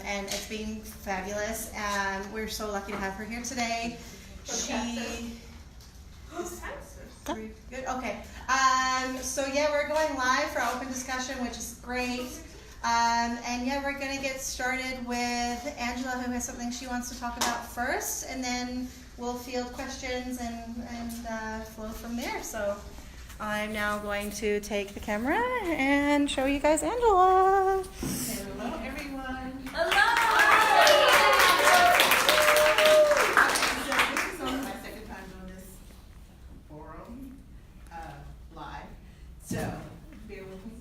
and it's been fabulous. We're so lucky to have her here today. Good. Okay. So yeah, we're going live for open discussion, which is great. And yeah, we're gonna get started with Angela, who has something she wants to talk about first, and then we'll field questions and flow from there. So I'm now going to take the camera and show you guys Angela. Hello, everyone. Hello. This is only my second time doing this forum live, so bear with me.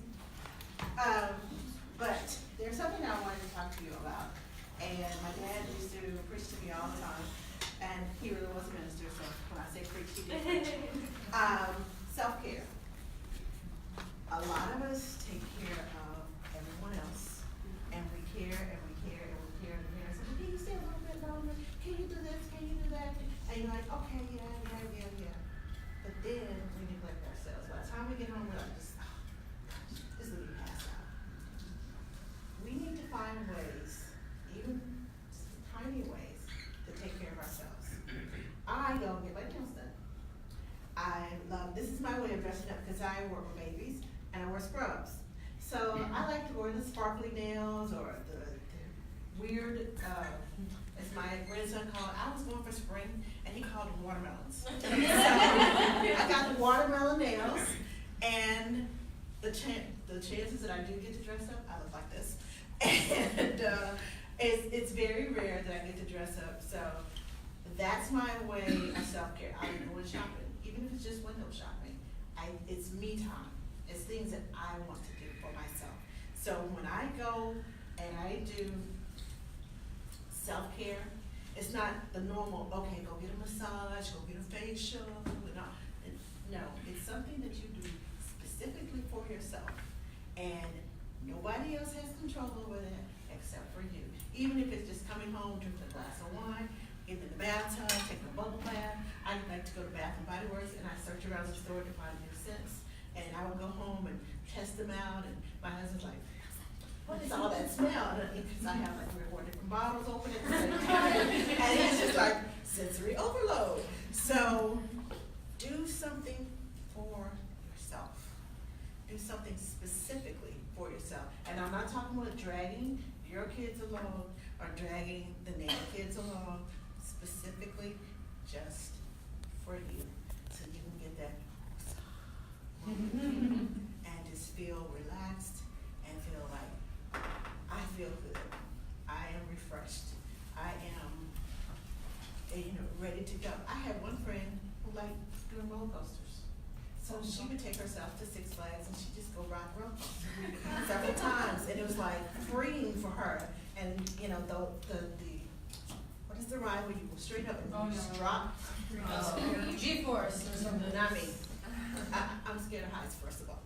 But there's something I wanted to talk to you about, and my dad used to preach to me all the time, and he really was a minister, so when I say preach, he did preach. Self-care. A lot of us take care of everyone else, and we care, and we care, and we care, and we care. So, can you stay a little bit longer? Can you do this? Can you do that? And you're like, okay, yeah. But then we neglect ourselves. By the time we get home, we're like, just let me pass out. We need to find ways, even tiny ways, to take care of ourselves. I don't get my nails done. This is my way of dressing up because I work with babies and I wear scrubs. So I like to wear the sparkly nails or the weird, as my grandson called, I was going for spring and he called them watermelons. So I got the watermelon nails, and the chances that I do get to dress up, I look like this. And it's very rare that I get to dress up. So that's my way of self-care. I go shopping, even if it's just window shopping. It's me time. It's things that I want to do for myself. So when I go and I do self-care, it's not the normal, okay, go get a massage, go get a facial, no, it's something that you do specifically for yourself. And nobody else has control over that except for you. Even if it's just coming home, drinking a glass of wine, getting in the bathtub, taking a bubble bath. I like to go to Bath and Body Works and I search around the store to find new scents. And I would go home and test them out, and my husband's like, what is all that smell? Because I have like 3 or 4 different bottles open at the same time. And it's just like sensory overload. So do something for yourself. Do something specifically for yourself. And I'm not talking about dragging your kids along or dragging the nanny kids along, specifically just for you, so you can get that and just feel relaxed and feel like I feel good. I am refreshed. I am, ready to go. I had one friend who liked doing roller coasters. So she would take herself to Six Flags and she'd just go ride the roller coaster several times, and it was like freeing for her. And what is the ride where you go straight up and just drop? G-force or something. Not me. I'm scared of heights, first of all.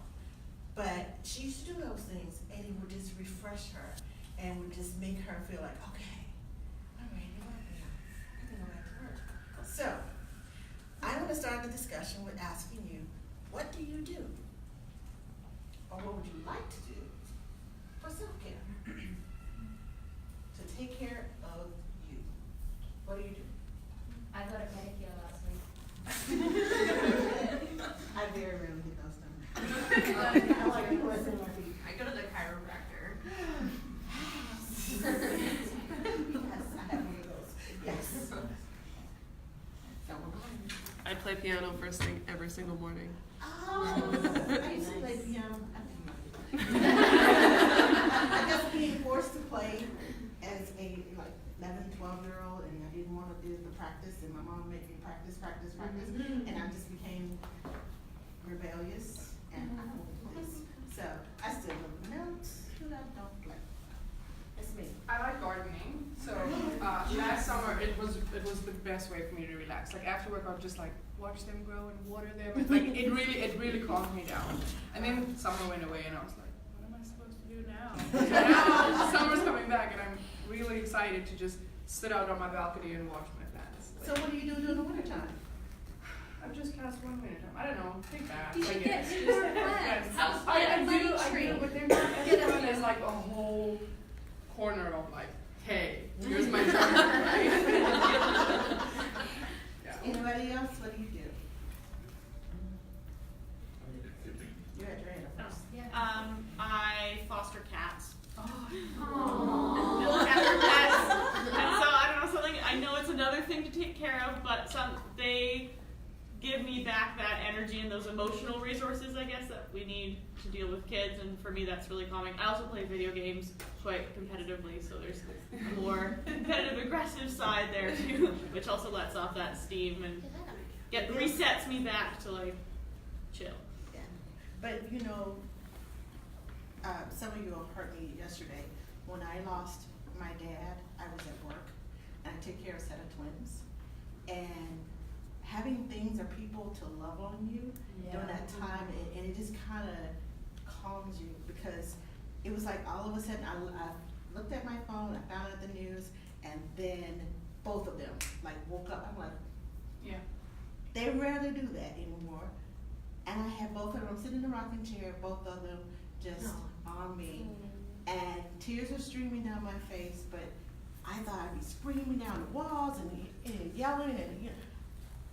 But she used to do those things, and it would just refresh her and would just make her feel like, okay, I'm ready to work now. I can go back to work. So I'm going to start the discussion with asking you, what do you do? Or what would you like to do for self-care? To take care of you. What do you do? I got a pedicure last week. I very rarely get those done. I like to listen to my feet. I go to the chiropractor. Yes, I have one of those. Yes. So we're going. I play piano first thing every single morning. Oh, I used to play piano. I guess being forced to play as a 11, 12-year-old, and I didn't want to do the practice, and my mom made me practice, and I just became rebellious, and I don't do this. So I still love notes, but I don't play. It's me. I like gardening. So last summer it was the best way for me to relax. Like after work, I'd just like watch them grow and water them. And, like it really calmed me down. And then summer went away, and I was like, what am I supposed to do now? So now summer's coming back, and I'm really excited to just sit out on my balcony and watch my plants. So what do you do during the wintertime? I've just cast one winter time. I don't know. Take that. You should get Just- more plants. I do, but they're not as fun as like a whole corner of like, hey, here's my journal, right? Yeah. Anybody else? What do you do? You had your hand up first. I foster cats. Oh. Look after pets. And so I don't know, something, I know it's another thing to take care of, but they give me back that energy and those emotional resources, I guess, that we need to deal with kids, and for me that's really calming. I also play video games quite competitively, so there's more competitive aggressive side there too, which also lets off that steam and resets me back to like chill. Yeah. But you know, some of you heard me yesterday when I lost my dad. I was at work and I took care of a set of twins, and having things or people to love on you during that time, and it just kind of calms you, because it was like all of a sudden I looked at my phone, I found out the news, and then both of them like woke up. I'm like, Yeah. they rarely do that anymore. And I had both of them sitting in the rocking chair, both of them just on me. And tears were streaming down my face, but I thought I'd be screaming down the walls and yelling and you know.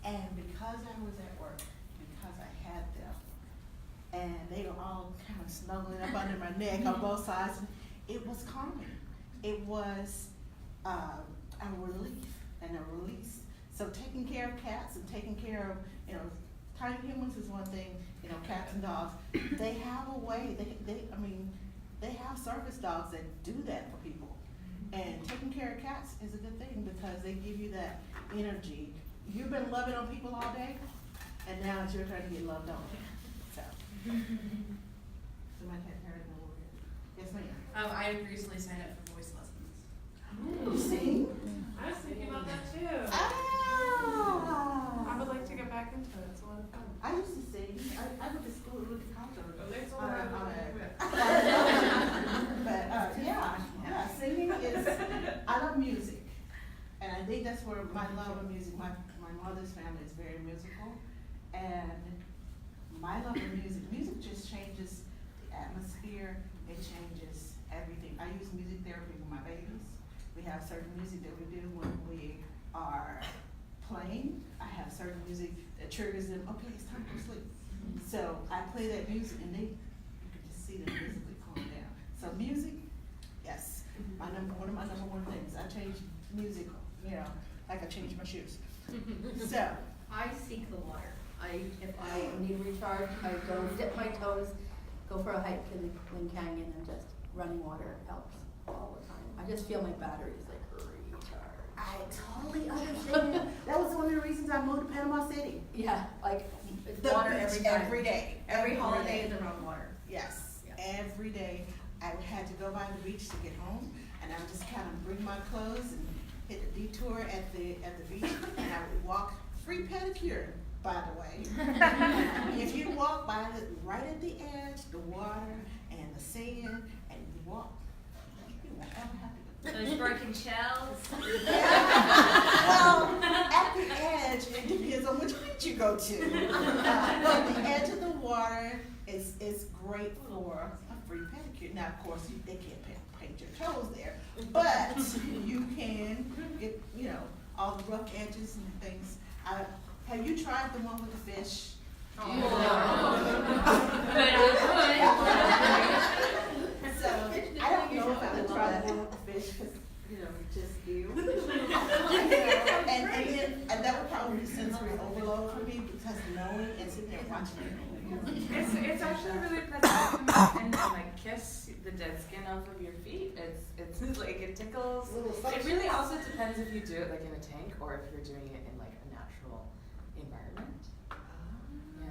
And because I was at work, because I had them, and they were all kind of snuggling up under my neck on both sides, it was calming. It was a relief and a release. So taking care of cats and taking care of, you know, tiny humans is one thing, you know, cats and dogs, they have a way, they have service dogs that do that for people. And taking care of cats is a good thing because they give you that energy. You've been loving on people all day, and now it's your turn to get loved on. So. Somebody had heard the word. Yes, ma'am. I recently signed up for voice lessons. You sing? I was thinking about that too. Ah. I would like to get back into it. It's a lot of fun. I used to sing. I went to school with the concert. Oh, there's a But yeah, singing is, I love music. And I think that's where my love of music, my mother's family is very musical. And my love of music just changes the atmosphere, it changes everything. I use music therapy with my babies. We have certain music that we do when we are playing. I have certain music that triggers them, okay, it's time to sleep. So I play that music and you can just see them physically calm down. So music, yes, one of my number one things. I change music, you know, like I change my shoes. So. I seek the water. If I need a recharge, I go dip my toes, go for a hike in Lynn Canyon, and just running water helps all the time. I just feel my batteries like recharge. I totally understand. That was one of the reasons I moved to Panama City. Yeah, like it's The water beach every day. Every holiday is around water. Yes, Yeah. every day. I had to go by the beach to get home, and I would just kind of bring my clothes and hit a detour at the beach, and I would walk. Free pedicure, by the way. If you walk by right at the edge, the water and the sand, and you walk, you won't ever have to go. Those broken shells. Well, at the edge, it depends on which beach you go to. But the edge of the water is great for a free pedicure. Now, of course, they can't paint your toes there, but you can get, you know, all the rough edges and things. Have you tried the one with the fish? But I So, I don't know if I would try the one with the fish, because, you know, just you. And that would probably be sensory overload for me, because knowing and sitting there watching it. It's actually really pleasant to come in and like kiss the dead skin off of your feet. It's like it tickles. It really also depends if you do it like in a tank or if you're doing it in like a natural environment. Yeah,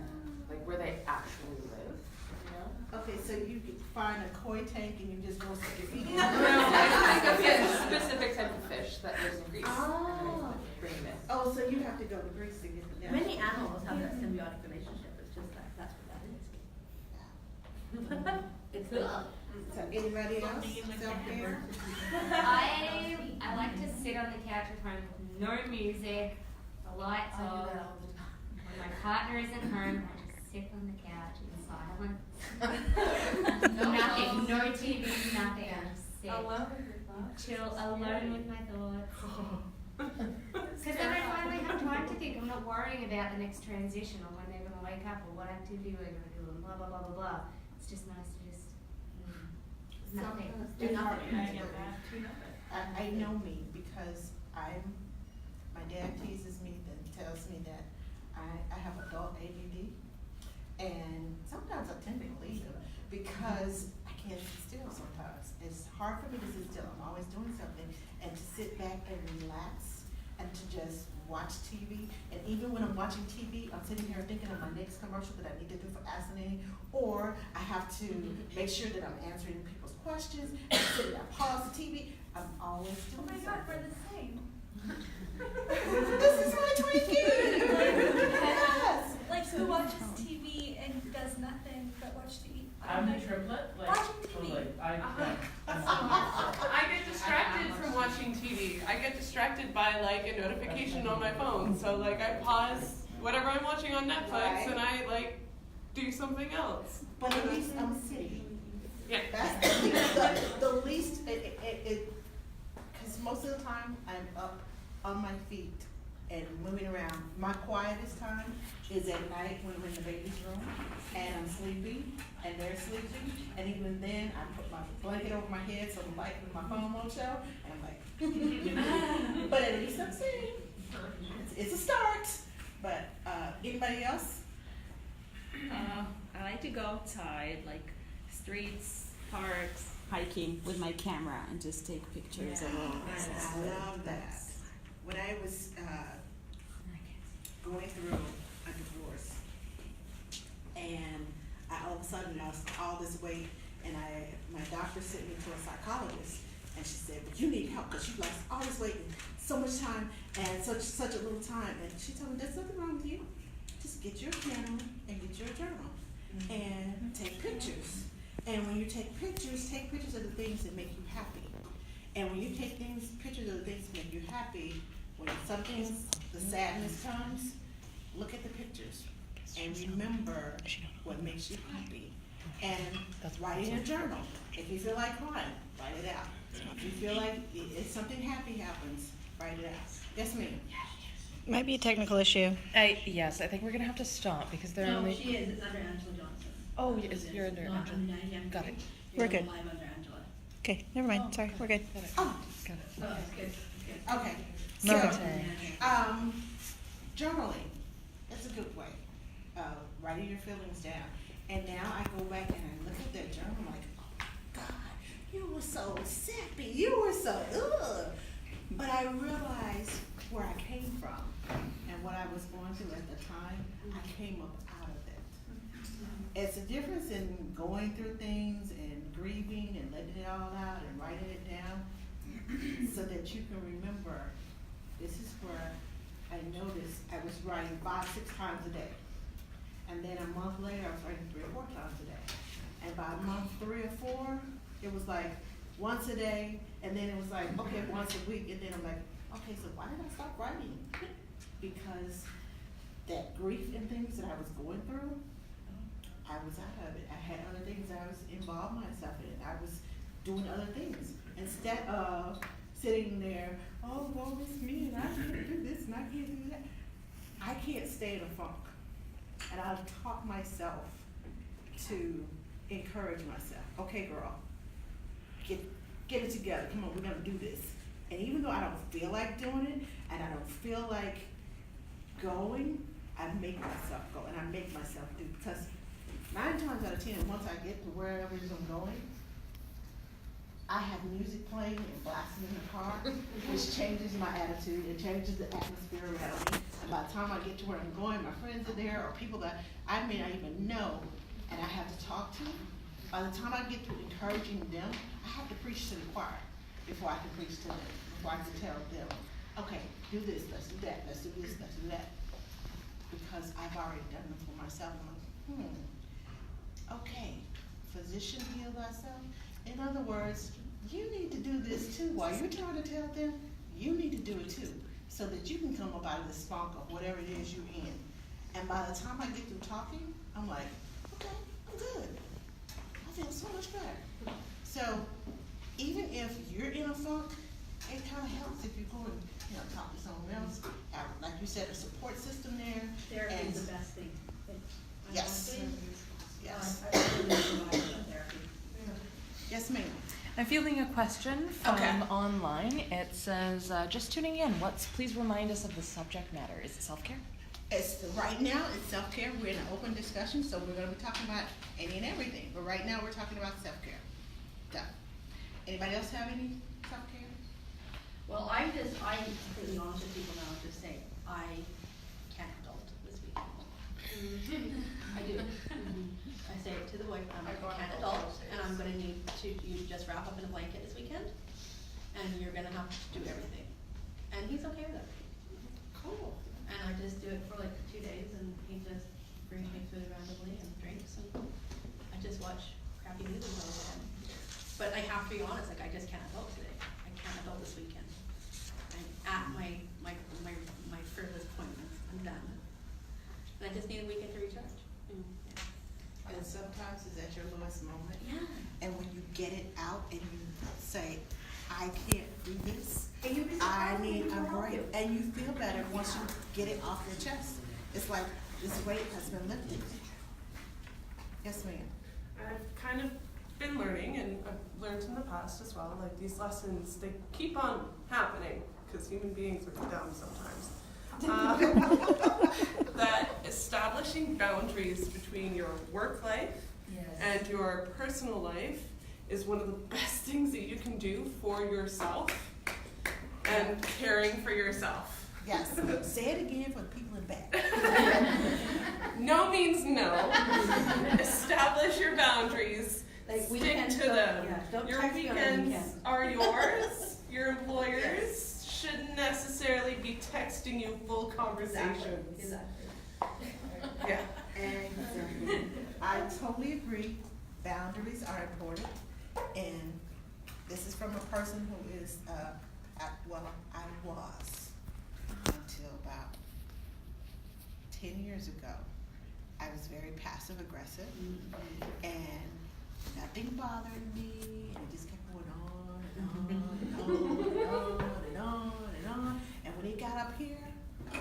like where they actually live. You know. Okay, so you could find a koi tank and you just go stick your feet in. Like a specific type of fish that lives in Greece. Oh. And I bring them in. Oh, so you have to go to Greece to get them. Many animals have that symbiotic relationship. It's just that's what that is. It's love. So anybody else? Self-care? I like to sit on the couch at home with no music, the lights I do off. that all the time. When my partner isn't home, I just sit on the couch in silence. Nothing, no TV, nothing. I just sit. I love it. chill alone with my thoughts. Because then I finally have time to think. I'm not worrying about the next transition or when they're going to wake up or what activity we're going to do and blah, blah, blah, blah, blah. It's just nice to just nothing. Do nothing. I get that. I know me because my dad teases me and tells me that I have adult ADD, and sometimes I tend to believe him because I can't sit still sometimes. It's hard for me to sit still. I'm always doing something, and to sit back and relax and to just watch TV. And even when I'm watching TV, I'm sitting here thinking of my next commercial that I need to do for Asinine, or I have to make sure that I'm answering people's questions, and sitting there, pause the TV. I'm always doing something. we're the same. This is my Twinkie! Yes! Like, who watches TV and does nothing but watch TV? I'm the triplet, like, Watching TV. totally. I get distracted from watching TV. I get distracted by like a notification on my phone. So like I pause whatever I'm watching on Netflix Right. and I like do something else. But at least I'm sitting. Yeah. That's the least, because most of the time I'm up on my feet and moving around. My quietest time is at night when I'm in the baby's room and I'm sleepy and they're sleeping. And even then, I put my blanket over my head so the light in my phone won't show. And I'm like, but at least I'm sitting. It's a start. But anybody else? I like to go outside, like streets, parks, hiking with my camera and just take pictures of all this. I love that. When I was going through a divorce, and I all of a sudden lost all this weight, and my doctor sent me to a psychologist, and she said, "But you need help because you lost all this weight in so much time and such a little time." And she told me, "There's nothing wrong with you. Just get your camera and get your journal and take pictures. And when you take pictures of the things that make you happy. And when you take pictures of the things that make you happy, when the sadness comes, look at the pictures and remember what makes you happy. And write in your journal. If you feel like crying, write it out. If you feel like if something happy happens, write it out." Yes, ma'am. Might be a technical issue. Yes, I think we're gonna have to stop because they're only. She is. It's under Angela Johnson. Oh, yes, you're under Not Angela. under Nanny Jamboree. Got it. We're good. Live under Angela. Okay, never mind. Sorry, we're good. Got it. Oh, Got it. Oh, that's good. That's good. okay. Marketing. Journaling. That's a good way of writing your feelings down. And now I go back and I look at that journal, I'm like, oh my God, you were so sappy, you were so ugh. But I realized where I came from and what I was going through at the time. I came up out of it. It's a difference in going through things and grieving and letting it all out and writing it down so that you can remember. This is where I noticed I was writing 5-6 times a day. And then a month later, I was writing 3 or 4 times a day. And by month 3 or 4, it was like once a day. And then it was like, okay, once a week. And then I'm like, okay, so why did I stop writing? Because that grief and things that I was going through, I was out of it. I had other things I was involved myself in. I was doing other things. Instead of sitting there, oh, woe is me, and I can't do this, and I can't do that. I can't stay in a funk. And I've taught myself to encourage myself. Okay, girl, get it together. Come on, we're gonna do this. And even though I don't feel like doing it, and I don't feel like going, I make myself go, and I make myself do. Because 9 times out of 10, once I get to wherever it is I'm going, I have music playing and blasting in the car, which changes my attitude and changes the atmosphere around me. And by the time I get to where I'm going, my friends are there, or people that I may not even know, and I have to talk to. By the time I get to encouraging them, I have to preach to the choir before I can preach to them, before I can tell them, okay, do this, let's do that, let's do this, let's do that. Because I've already done them for myself. I'm like, okay, physician, heal thyself. In other words, you need to do this too. While you're trying to tell them, you need to do it too, so that you can come up out of this funk of whatever it is you're in. And by the time I get through talking, I'm like, okay, I'm good. I feel so much better. So even if you're in a funk, it kind of helps if you go and, talk to someone else, have, like you said, a support system there. Therapy and- is the best thing. Yes. Yes. I really need therapy. Yes, ma'am. I'm fielding a question from Okay. online. It says, just tuning in, please remind us of the subject matter. Is it self-care? Right now, it's self-care. We're in an open discussion, so we're gonna be talking about any and everything. But right now, we're talking about self-care. Done. Anybody else have any self-care? Well, I'm completely honest with people now, just saying, I can't adult this weekend. I do. I say it to the boyfriend, I can't adult, and I'm gonna need you to just wrap up in a blanket this weekend, and you're gonna have to do everything. And he's okay with it. Cool. And I just do it for like 2 days, and he just brings me food randomly and drinks, and I just watch crappy movies all the time. But I have to be honest, like I just can't adult today. I can't adult this weekend. I'm at my furthest point. I'm done. And I just need a weekend to recharge. And sometimes it's at your lowest moment. Yeah. And when you get it out and you say, I can't do this, And you'd be I surprised need when a people help break. you. And you feel better once you get it off your chest. It's like this weight has been lifted. Yes, ma'am. I've kind of been learning, and I've learned in the past as well, like these lessons, they keep on happening, because human beings are dumb sometimes. That establishing boundaries between your work life and your personal life is one of the best things that you can do for yourself and caring for yourself. Yes. Say it again for the people in the back. No means no. Establish your boundaries. Like Stick weekends to don't- them. yeah, don't Your text me on the weekends weekend. are yours. Your employers shouldn't necessarily be texting you full conversations. Exactly. Yeah. Exactly. I totally agree. Boundaries are important. And this is from a person who is, I was until about 10 years ago. I was very passive aggressive, and nothing bothered me, and it just kept going on and on and on and on and on and on. And when it got up here,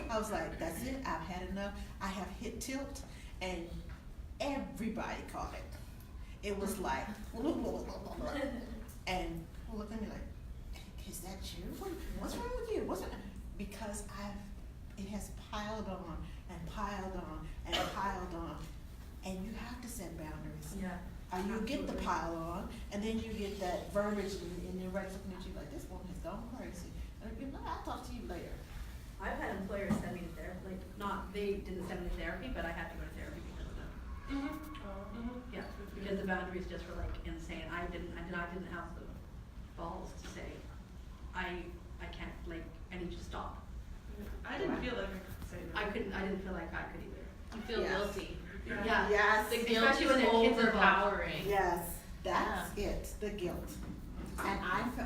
I was like, that's it, I've had enough. I have hit tilt, and everybody caught it. It was like, and people looked at me like, is that you? What's wrong with you? Because it has piled on and piled on and piled on, and you have to set boundaries. Yeah. You get the pile on, and then you get that verbiage, and you're right looking at you like, this woman has gone crazy. And I'll talk to you later. I've had employers send me to therapy, they didn't send me to therapy, but I had to go to therapy because of them. Yeah, because the boundaries just were like insane. I didn't have the balls to say, I can't, I need you to stop. I didn't feel like I could say no. I didn't feel like I could either. You feel Yes. guilty. Yeah. Yes. The guilt Especially is when their kids are overpowering. Yes, that's it, the guilt. And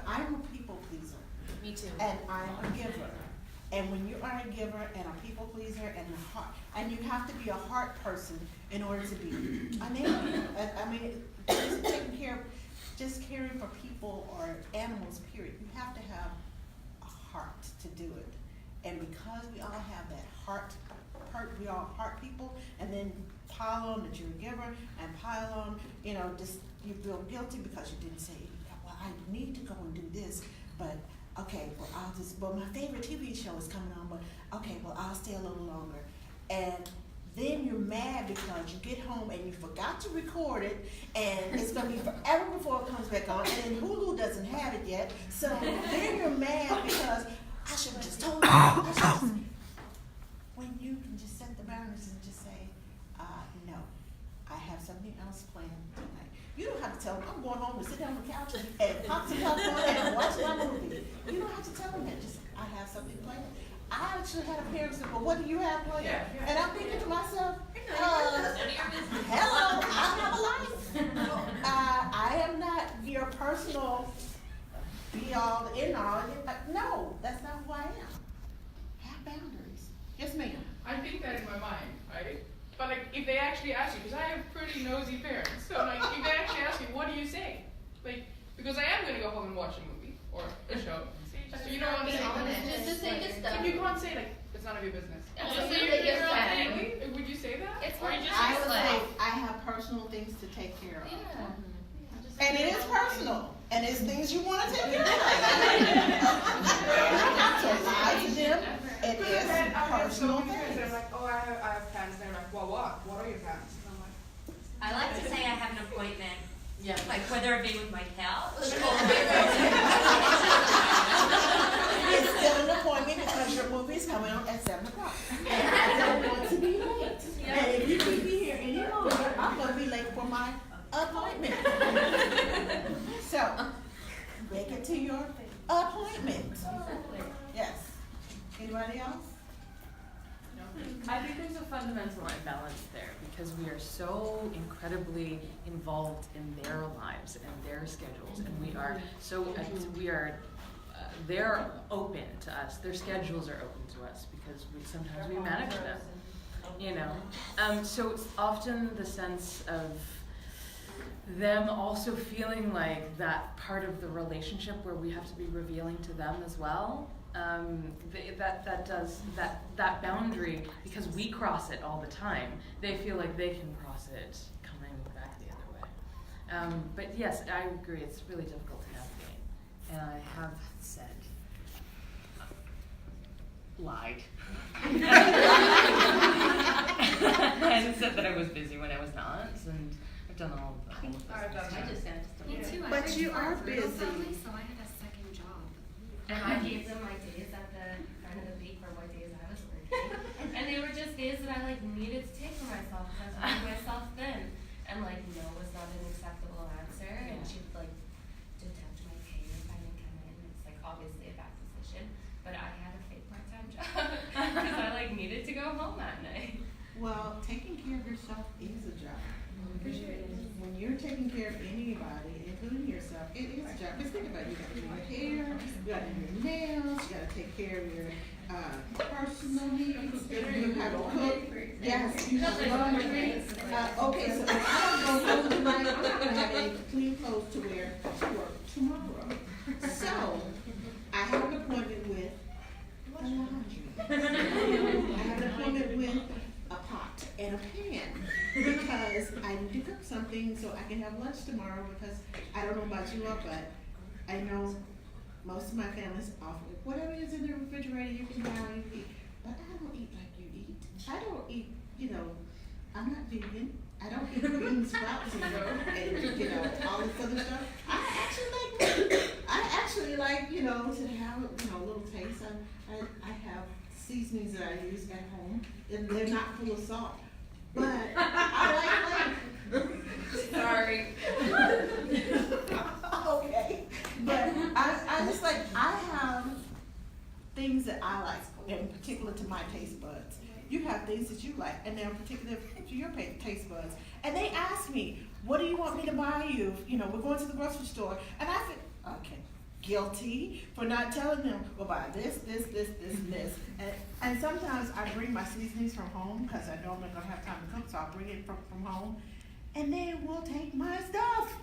I'm a people pleaser, Me too. and I'm a giver. And when you are a giver and a people pleaser and a heart, and you have to be a heart person in order to be a nanny. I mean, just taking care, just caring for people or animals, period. You have to have a heart to do it. And because we all have that heart, we all heart people, and then pile on that you're a giver, and pile on, just you feel guilty because you didn't say, well, I need to go and do this, but okay, well, my favorite TV show is coming on, but okay, well, I'll stay a little longer. And then you're mad because you get home and you forgot to record it, and it's gonna be forever before it comes back on, and then Hulu doesn't have it yet, so then you're mad because I should have just told you. When you can just set the boundaries and just say, no, I have something else planned tonight. You don't have to tell them, I'm going home to sit down on the couch and pop some popcorn and watch my movie. You don't have to tell them that, just, I have something planned. I actually had a parent say, well, what do you have planned? And I'm thinking to myself, hello, I have a life. I am not your personal be-all, end-all. No, that's not who I am. Have boundaries. Yes, ma'am. I think that in my mind, right? But if they actually ask you, because I have pretty nosy parents, so if they actually ask you, what do you say? because I am gonna go home and watch a movie or a show. So you know what I'm saying? Just to say this stuff. If you can't say like it's none of your business. Yeah, Just so say you you're say your your own thing. thing. Would you say that? It's Or you like- just I say would like, say I have personal things to take care of. Yeah. And it is personal, and it's things you want to take care of. So lie to them, it is personal they're things. like, oh, I have plans. They're like, well, what? What are your plans? And I'm like, I like to say I have an appointment, Yeah. like whether it be with my couch It's still an appointment because your movie's coming on at 7 o'clock. And I don't want to be late. And if you keep me here any longer, I'm going to be late for my appointment. So, make it to your appointment. Yes. Anybody else? I think there's a fundamental imbalance there because we are so incredibly involved in their lives and their schedules, and we are so they're open to us. Their schedules are open to us because sometimes we manage them, you know. So it's often the sense of them also feeling like that part of the relationship where we have to be revealing to them as well. That boundary, because we cross it all the time, they feel like they can cross it coming back the other way. But yes, I agree, it's really difficult to navigate. And I have said, lied. And said that I was busy when I was not, and I've done all of that. I just sent stuff. Me too. But I you worked are for a busy. family, so I had a second job. And I gave them my days at the front of the week for what days I was working. And they were just days that I needed to take for myself because I was making myself thin. And no was not an acceptable answer. And she'd detect my pay if I didn't come in. It's obviously a bad position. But I had a fake part-time job because I needed to go home that night. Well, taking care of yourself is a job. When you're taking care of anybody, including yourself, it is a job. Because think about it, you got to do your hair, you got to do your nails, you got to take care of your personal needs. You have to cook. Yes, you have laundry. Okay, so if I don't go home tonight, I'm not going to have any clean clothes to wear to work tomorrow. So I have an appointment with the laundry. I have an appointment with a pot and a pan because I need to cook something so I can have lunch tomorrow because I don't know about you all, but I know most of my family's offer whatever is in the refrigerator you can buy and eat. But I don't eat like you eat. I don't eat, I'm not vegan. I don't eat bean sprouts and all this other stuff. I actually like, to have a little taste. I have seasonings that I use at home, and they're not full of salt. But I like Sorry. okay. But I just I have things that I like, in particular to my taste buds. You have things that you like, and they're particular to your taste buds. And they ask me, what do you want me to buy you? We're going to the grocery store. And I feel, okay, guilty for not telling them, well, buy this, and this. And sometimes I bring my seasonings from home because I know I'm not going to have time to cook, so I'll bring it from home. And they will take my stuff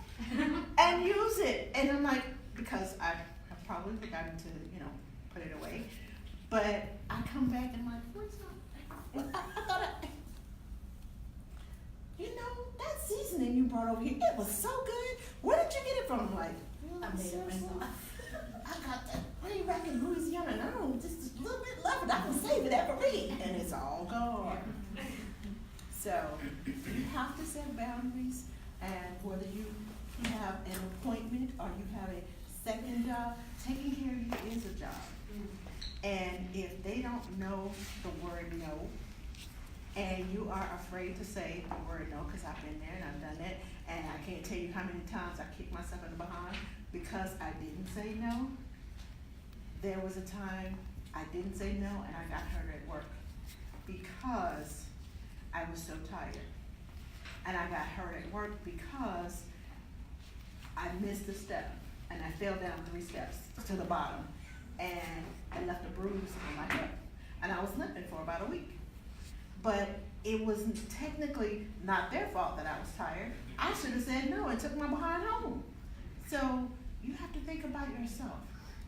and use it. And I'm like, because I've probably forgotten to, put it away. But I come back and I'm like, what's up? I thought that seasoning you brought over here, it was so good. Where did you get it from? I'm like, I made it myself. I got that way back in Louisiana, and I don't just a little bit left, I can save it every week, and it's all gone. So you have to set boundaries, and whether you have an appointment or you have a second job, taking care of you is a job. And if they don't know the word no, and you are afraid to say the word no, because I've been there and I've done it, and I can't tell you how many times I kicked myself in the behind because I didn't say no. There was a time I didn't say no and I got hurt at work because I was so tired. And I got hurt at work because I missed a step and I fell down 3 steps to the bottom and I left a bruise on my hip. And I was limping for about a week. But it was technically not their fault that I was tired. I should have said no and took my behind home. So You have to think about yourself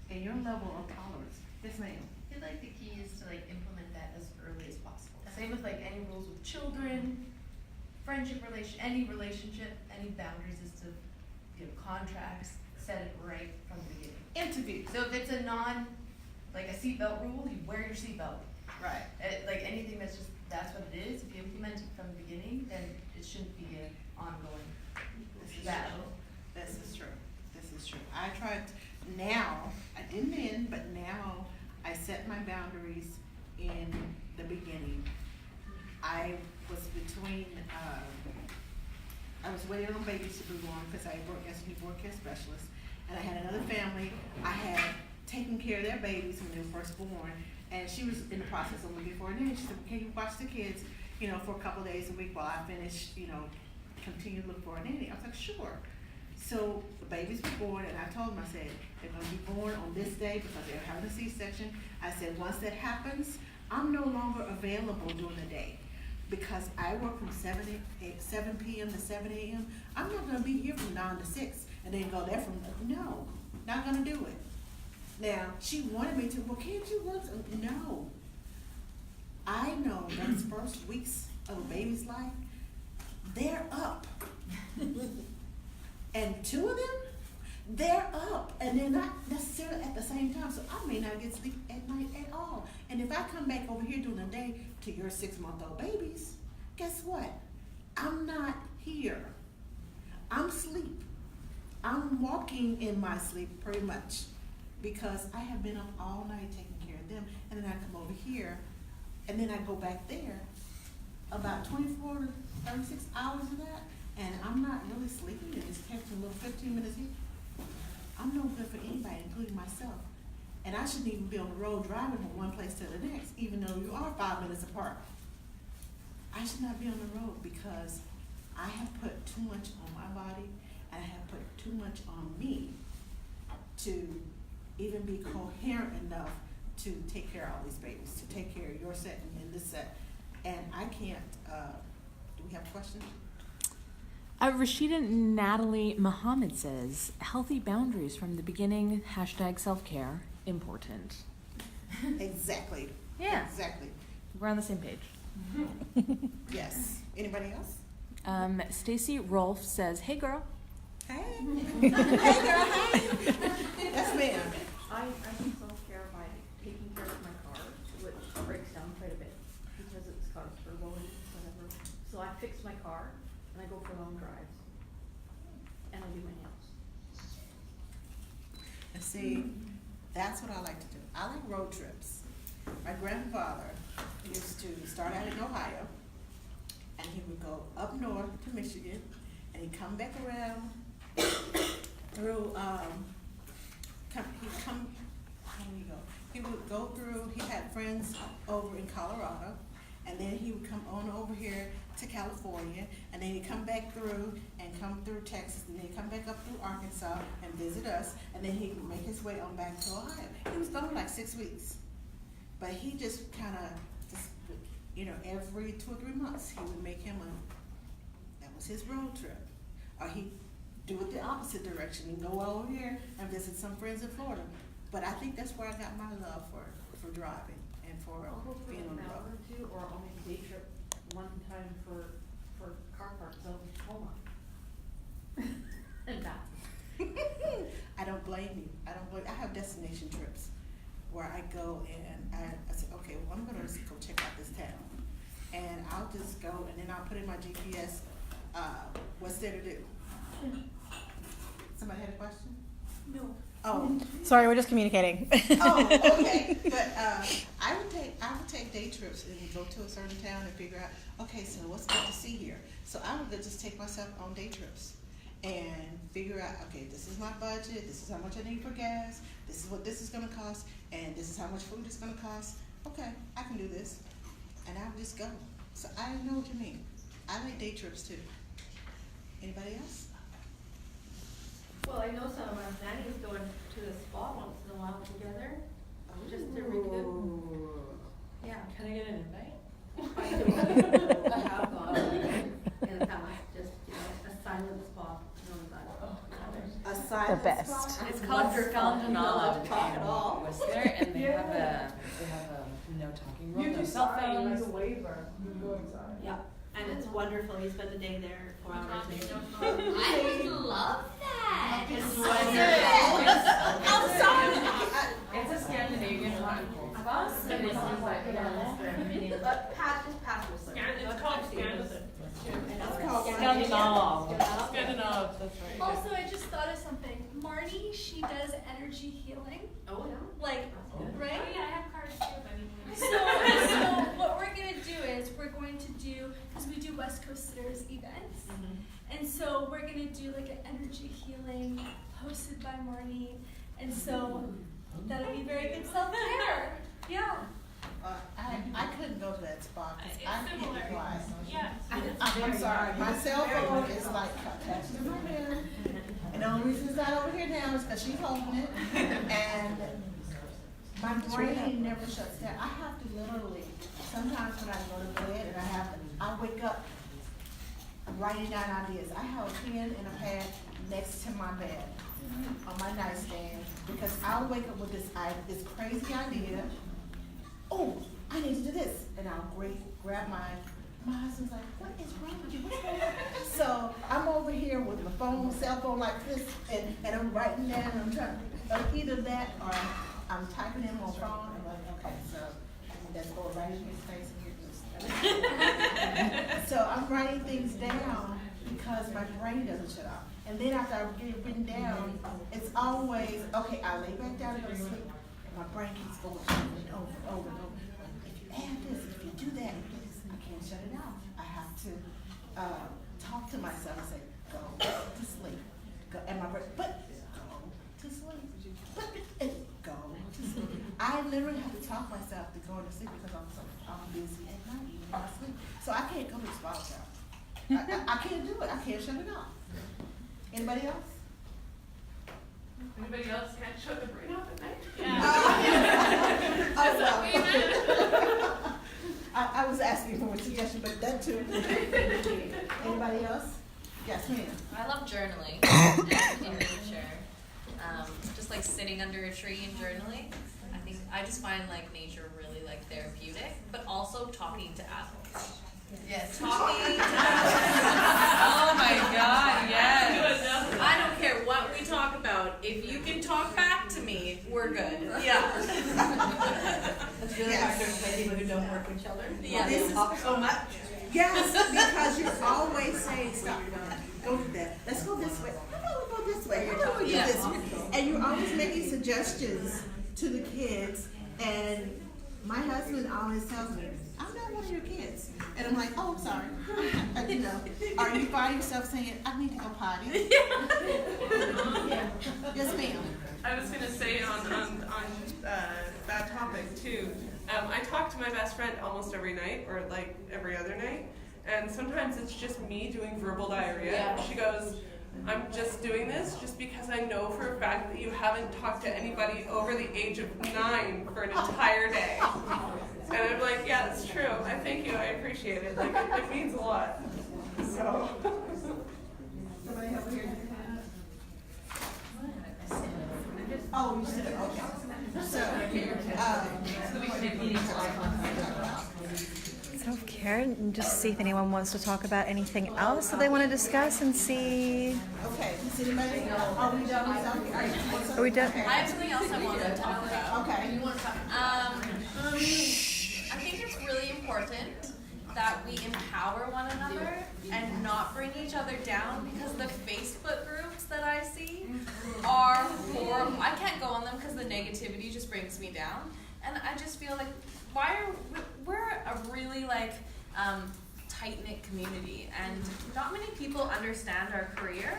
and your level of tolerance. Yes, ma'am. I feel like the key is to like implement that as early as possible. Same with like any rules with children, friendship any relationship, any boundaries is to, contracts, set it right from the beginning. Interview. So if it's a like a seatbelt rule, you wear your seatbelt. Right. Like anything that's what it is, if you implement it from the beginning, then it shouldn't be an ongoing battle. This is true. This is true. I tried now, I didn't then, but now I set my boundaries in the beginning. I was between, I was waiting on babies to be born because I work as a newborn care specialist. And I had another family, I had taken care of their babies when they were first born. And she was in the process of looking for a nanny. She said, can you watch the kids, for a couple of days a week while I finish, continue to look for a nanny? I was like, sure. So the babies were born, and I told them, I said, they're going to be born on this day because they're having a C-section. I said, once that happens, I'm no longer available during the day because I work from 7 p.m. to 7 a.m. I'm not going to be here from 9 to 6 and then go there from, no, not going to do it. Now, she wanted me to, well, can't you work? No. I know those first weeks of a baby's life, they're up. And two of them, they're up. And they're not necessarily at the same time. So I may not get sleep at night at all. And if I come back over here during the day to your 6-month-old babies, guess what? I'm not here. I'm asleep. I'm walking in my sleep pretty much because I have been up all night taking care of them. And then I come over here and then I go back there about 24 to 36 hours of that. And I'm not really sleeping. It's taking a little 15 minutes here. I'm no good for anybody, including myself. And I shouldn't even be on the road driving from one place to the next, even though you are 5 minutes apart. I should not be on the road because I have put too much on my body and I have put too much on me to even be coherent enough to take care of all these babies, to take care of your set and this set. And I can't, do we have questions? Rashida Natalie Muhammad says, healthy boundaries from the beginning, #self-care, important. Exactly. Yeah. Exactly. We're on the same page. Yes. Anybody else? Stacy Rolfe says, hey girl. Hey. Hey girl, hey. That's me. I do self-care by taking care of my car, which breaks down quite a bit because it's got a turbo and whatever. So I fix my car and I go for long drives and I do my nails. And see, that's what I like to do. I like road trips. My grandfather used to start out in Ohio and he would go up north to Michigan and he'd come back around through, how do you go? He would go through, he had friends over in Colorado, and then he would come on over here to California, and then he'd come back through and come through Texas, and then he'd come back up through Arkansas and visit us, and then he'd make his way on back to Ohio. He was gone like 6 weeks. But he just kind of, every 2 or 3 months, he would make him that was his road trip. Or he'd do it the opposite direction and go over here and visit some friends in Florida. But I think that's where I got my love for driving and for being on the road. Or two, or I'll make a day trip one time for car parks out in Tacoma. And back. I don't blame you. I have destination trips where I go and I say, okay, well, I'm gonna just go check out this town. And I'll just go and then I'll put in my GPS, what's there to do. Somebody had a question? No. Oh. Sorry, we're just communicating. Oh, okay. But I would take day trips and go to a certain town and figure out, okay, so what's good to see here? So I would just take myself on day trips and figure out, okay, this is my budget, this is how much I need for gas, this is what this is gonna cost, and this is how much food is gonna cost. Okay, I can do this. And I would just go. So I know what you mean. I like day trips too. Anybody else? Well, I know some of our nannies go to the spa once in a while together, just to recoup. Yeah. Can I get an invite? I do. I have gone in the past, just, a silent spa, known as that. A silent best. spa? wonderful. Scandinavia No talk at all. was there, and they have a no talking rule, no cell phones. waiver. You go inside. Yeah, and it's wonderful. You spend the day there 4 hours. I would love that. It's It's a Scandinavian hot and cold spot. And it's like, But pass was It's called Scandinavia. Scandinav, that's right. Also, I just thought of something. Marnie, she does energy healing. Oh, yeah. Like, right? Oh, yeah, I have cards too if anyone. So what we're gonna do is we're going to do, because we do West Coast Sitters events, and so we're gonna do like an energy healing hosted by Marnie, and so that'll be very good self-care. Yeah. I couldn't go to that spot because It's I similar. can't fly. Yes. I'm sorry, my cell phone is like attached to my hair. And the only reason it's not over here now is because she's holding it. And my brain never shuts down. I have to literally, sometimes when I go to bed and I wake up writing down ideas. I have a pen and a pad next to my bed on my nightstand because I'll wake up with this crazy idea. Oh, I need to do this. And I'll grab my husband's like, what is wrong with you? What's going on? So I'm over here with my cell phone like this, and I'm writing down, I'm trying to, either that or I'm typing in my phone. I'm like, okay, so that's going right in his face and here. So I'm writing things down because my brain doesn't shut off. And then after I get it written down, it's always, okay, I lay back down and go to sleep. My brain keeps going over and over and over and over. If you add this, if you do that, I can't shut it off. I have to talk to myself and say, go to sleep. Go, and my brain, but go to sleep. But go to sleep. I literally have to talk myself to go to sleep because I'm busy at night, even when I sleep. So I can't go to the spa shop. I can't do it. I can't shut it off. Anybody else? Anybody else can't shut the brain off at night? I was asking for a suggestion, but that too. Anybody else? Yes, ma'am. I love journaling in nature. Just like sitting under a tree and journaling. I just find like nature really like therapeutic, but also talking to adults. Yes. Talking to Oh my God, yes. I don't care what we talk about. If you can talk back to me, we're good. Yeah. It's really hard to explain to people who don't work with children. Yeah. This Talk so much. Yes, because you're always saying, stop, go do that. Let's go this way. How about we go this way? How about we do this? And you're always making suggestions to the kids. And my husband always tells me, I'm not one of your kids. And I'm like, oh, I'm sorry. You know, or you find yourself saying, I need to go potty. Yes, ma'am. I was gonna say on that topic too. I talk to my best friend almost every night, or like every other night, and sometimes it's just me doing verbal diarrhea. Yeah. She goes, I'm just doing this just because I know for a fact that you haven't talked to anybody over the age of 9 for an entire day. And I'm like, yeah, it's true. I thank you. I appreciate it. Like, it means a lot. So. Somebody over here? Oh, you said, okay. Self-care, and just see if anyone wants to talk about anything else that they want to discuss and see. Okay, does anybody, are we done with self-care? Are we done? I have something else I want to talk about. Okay. I think it's really important that we empower one another and not bring each other down, because the Facebook groups that I see are horrible. I can't go on them because the negativity just brings me down. And I just feel like, we're a really like tight-knit community, and not many people understand our career.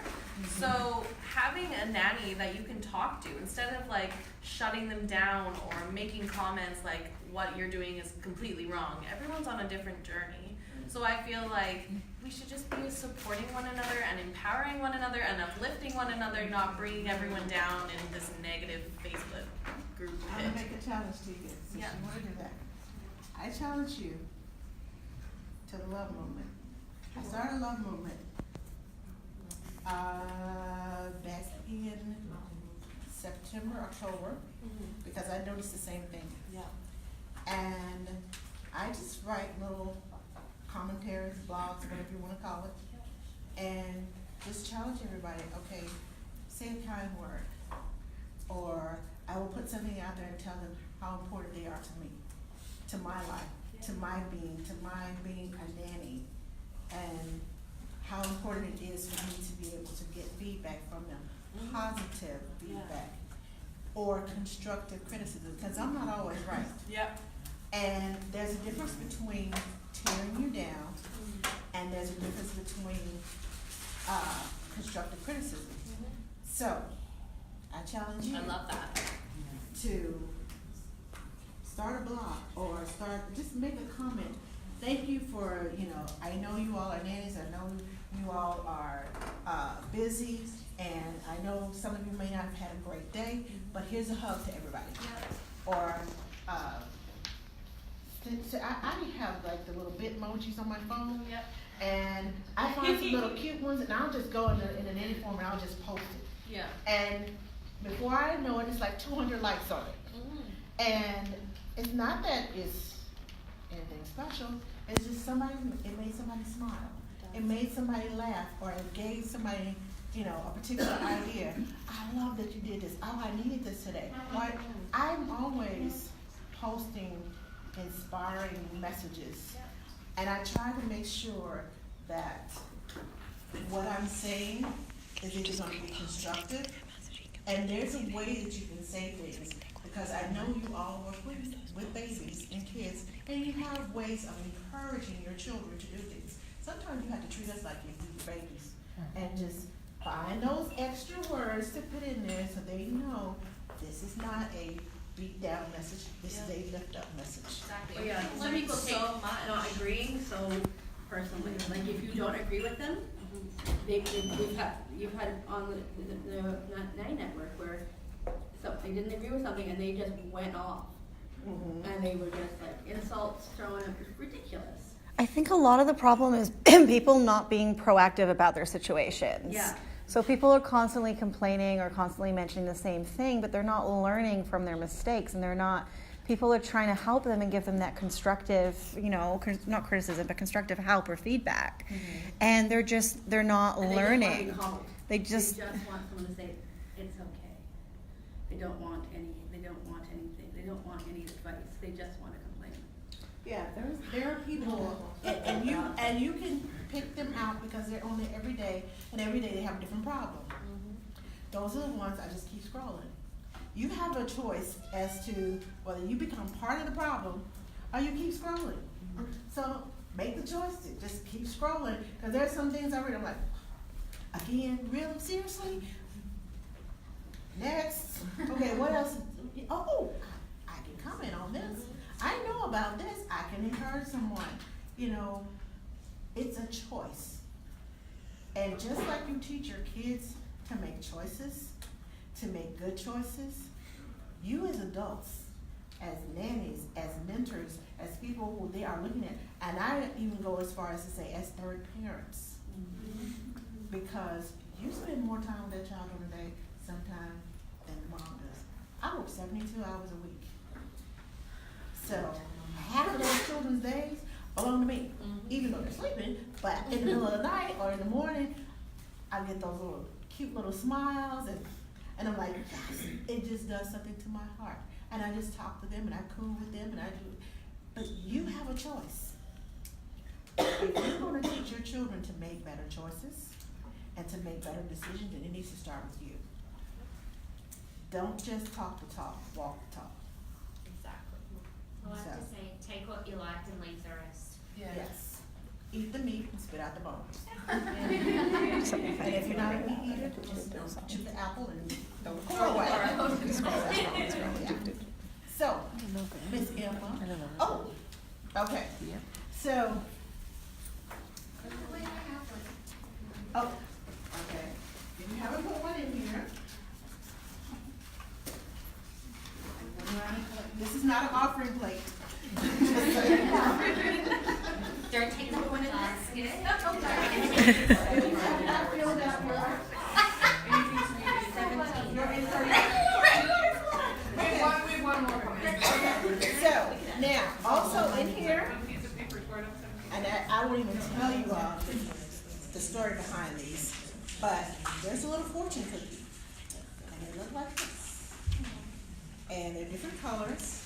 So having a nanny that you can talk to instead of like shutting them down or making comments like what you're doing is completely wrong. Everyone's on a different journey. So I feel like we should just be supporting one another and empowering one another and uplifting one another, not bringing everyone down in this negative Facebook group I'm gonna pit. make a challenge to you, since Yeah. you wanna do that. I challenge you to the love movement. I started a love movement back in September, October, because I noticed the same thing. Yeah. And I just write little commentaries, blogs, whatever you want to call it, and just challenge everybody. Okay, say a kind word, or I will put something out there and tell them how important they are to me, to my life, to my being a nanny, and how important it is for me to be able to get feedback from them, positive feedback, or constructive criticism, because I'm not always right. Yep. And there's a difference between tearing you down, and there's a difference between constructive criticism. So, I challenge you. I love that. To start a blog or just make a comment. Thank you for, I know you all are nannies, I know you all are busy, and I know some of you may not have had a great day, but here's a hug to everybody. Or, I have like the little Bitmojis on my phone, and I find some little cute ones, and I'll just go in a nanny form and I'll just post it. Yeah. And before I know it, it's like 200 likes on it. And it's not that it's anything special, it's just it made somebody smile. It made somebody laugh, or it gave somebody, a particular idea. I love that you did this. Oh, I needed this today. I'm always posting inspiring messages, and I try to make sure that what I'm saying is either going to be constructive, and there's a way that you can say things, because I know you all work with babies and kids, and you have ways of encouraging your children to do things. Sometimes you have to treat us like you do your babies, and just find those extra words to put in there so they know this is not a beat down message, this is a lift up message. Exactly. Yeah, some people take not agreeing so personally. Like if you don't agree with them, you've had on the Nanny Network where they didn't agree with something and they just went off, and they were just like insults thrown. It was ridiculous. I think a lot of the problem is people not being proactive about their situations. Yeah. So people are constantly complaining or constantly mentioning the same thing, but they're not learning from their mistakes, and people are trying to help them and give them that constructive, not criticism, but constructive help or feedback. And they're not learning. They just want someone to say, it's okay. They don't want anything. They don't want any advice. They just want to complain. Yeah, there are people, and you can pick them out because they're on there every day, and every day they have a different problem. Those are the ones I just keep scrolling. You have a choice as to whether you become part of the problem or you keep scrolling. So make the choice to just keep scrolling, because there's some things I read, I'm like, again, really, seriously? Next. Okay, what else? Oh, I can comment on this. I know about this. I can encourage someone. It's a choice. And just like you teach your kids to make choices, to make good choices, you as adults, as nannies, as mentors, as people who they are looking at, and I even go as far as to say as third parents, because you spend more time with that child on a day sometimes than the mom does. I work 72 hours a week. So half of those children's days belong to me, even though they're sleeping, but in the middle of the night or in the morning, I get those cute little smiles, and I'm like, yes, it just does something to my heart. And I just talk to them, and I cool with them, and I do. But you have a choice. If you're going to teach your children to make better choices and to make better decisions, then it needs to start with you. Don't just talk the talk, walk the talk. I like to say, take what you like and leave the rest. Yes. Eat the meat and spit out the bones. And if you're not a meat eater, just don't chew the apple and don't throw away. So, Miss Emma. Oh, okay. So, okay. If you haven't put one in here, this is not an offering plate. Don't take the one in this. You're in 30. now, also in here, and I won't even tell you all the story behind these, but there's a little fortune cookie, and they look like this, and they're different colors.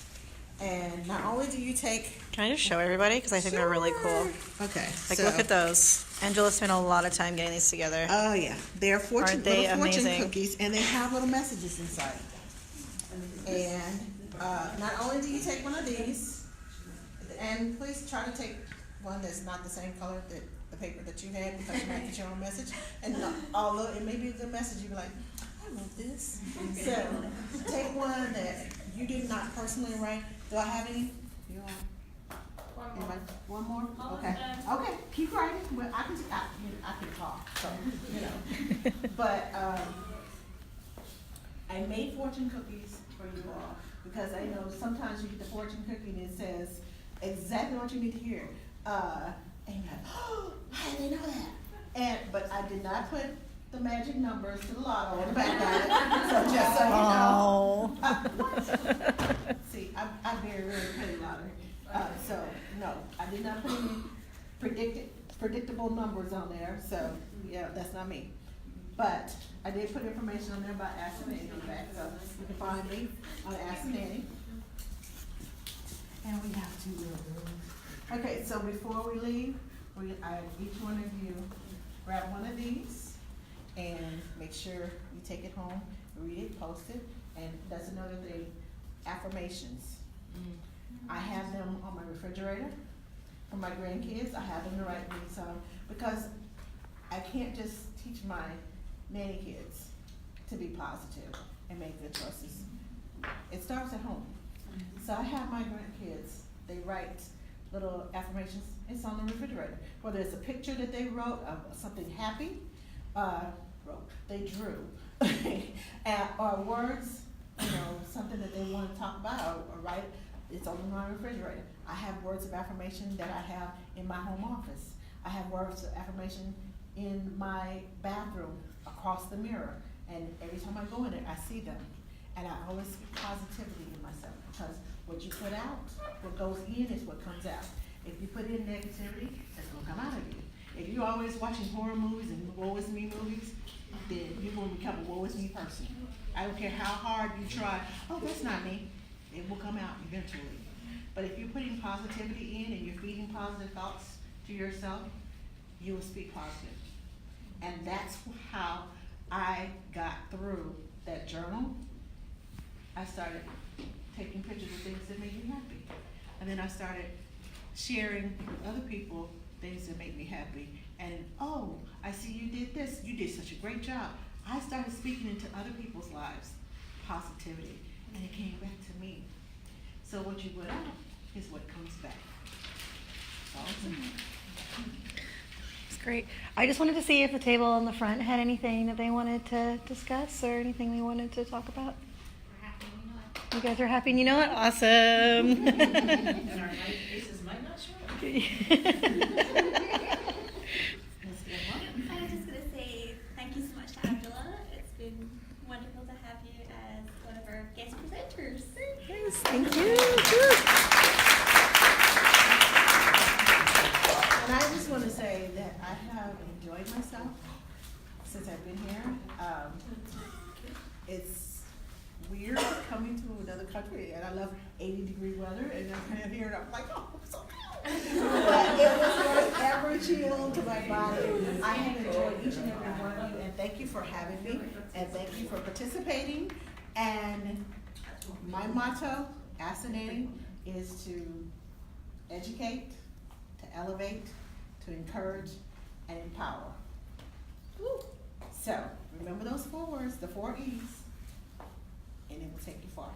And not only do you take... Can I just show everybody? Because I think they're really cool. Okay. Like, so, look at those. Angela spent a lot of time getting these together. Oh, yeah. They're Aren't they little fortune amazing? cookies, and they have little messages inside. And not only do you take one of these, and please try to take one that's not the same color that the paper that you had, because you might get your own message. And although it may be a good message, you'll be like, I love this. So take one that you did not personally write. Do I have any? You want one more? Okay. Okay. Keep writing. Well, I can talk. So But I made fortune cookies for you all because I know sometimes you get the fortune cookie and it says exactly what you need to hear. And you're like, oh, how did they know that? But I did not put the magic numbers to the lotto on the back of it. So just so you know. What? See, I'm very, really pretty lottery. So no, I did not put any predictable numbers on there. So yeah, that's not me. But I did put information on there about Ask Nanny on the back, so you can find me on Ask Nanny. And we have 2 little girls. Okay, so before we leave, each one of you grab one of these and make sure you take it home, read it, post it, and that's another thing, affirmations. I have them on my refrigerator for my grandkids. I have them to write me some, because I can't just teach my nanny kids to be positive and make good choices. It starts at home. So I have my grandkids, they write little affirmations. It's on the refrigerator. Whether it's a picture that they wrote of something happy, they drew, or words, something that they want to talk about or write. It's on my refrigerator. I have words of affirmation that I have in my home office. I have words of affirmation in my bathroom across the mirror. And every time I go in there, I see them. And I always speak positivity in myself, because what you put out, what goes in is what comes out. If you put in negativity, that's going to come out of you. If you're always watching horror movies and woe is me movies, then you're going to become a woe is me person. I don't care how hard you try, oh, that's not me. It will come out eventually. But if you're putting positivity in and you're feeding positive thoughts to yourself, you will speak positive. And that's how I got through that journal. I started taking pictures of things that made me happy. And then I started sharing with other people things that make me happy. And, oh, I see you did this. You did such a great job. I started speaking into other people's lives, positivity, and it came back to me. So what you put out is what comes back. Awesome. It's great. I just wanted to see if the table in the front had anything that they wanted to discuss or anything they wanted to talk about. We're happy, you know it. You guys are happy and you know it? Awesome. And our nice faces might not show up. I was just going to say thank you so much to Angela. It's been wonderful to have you as one of our guest presenters. Yes, thank you. And I just want to say that I have enjoyed myself since I've been here. It's weird coming to another country, and I love 80-degree weather, and I'm kind of here and I'm like, oh, I'm so cold. But it was worth every chill to my body. I have enjoyed each and every one of you, and thank you for having me, and thank you for participating. And my motto, Ask Nanny, is to educate, to elevate, to encourage, and empower. Woo. So remember those 4 words, the 4 E's, and it will take you far.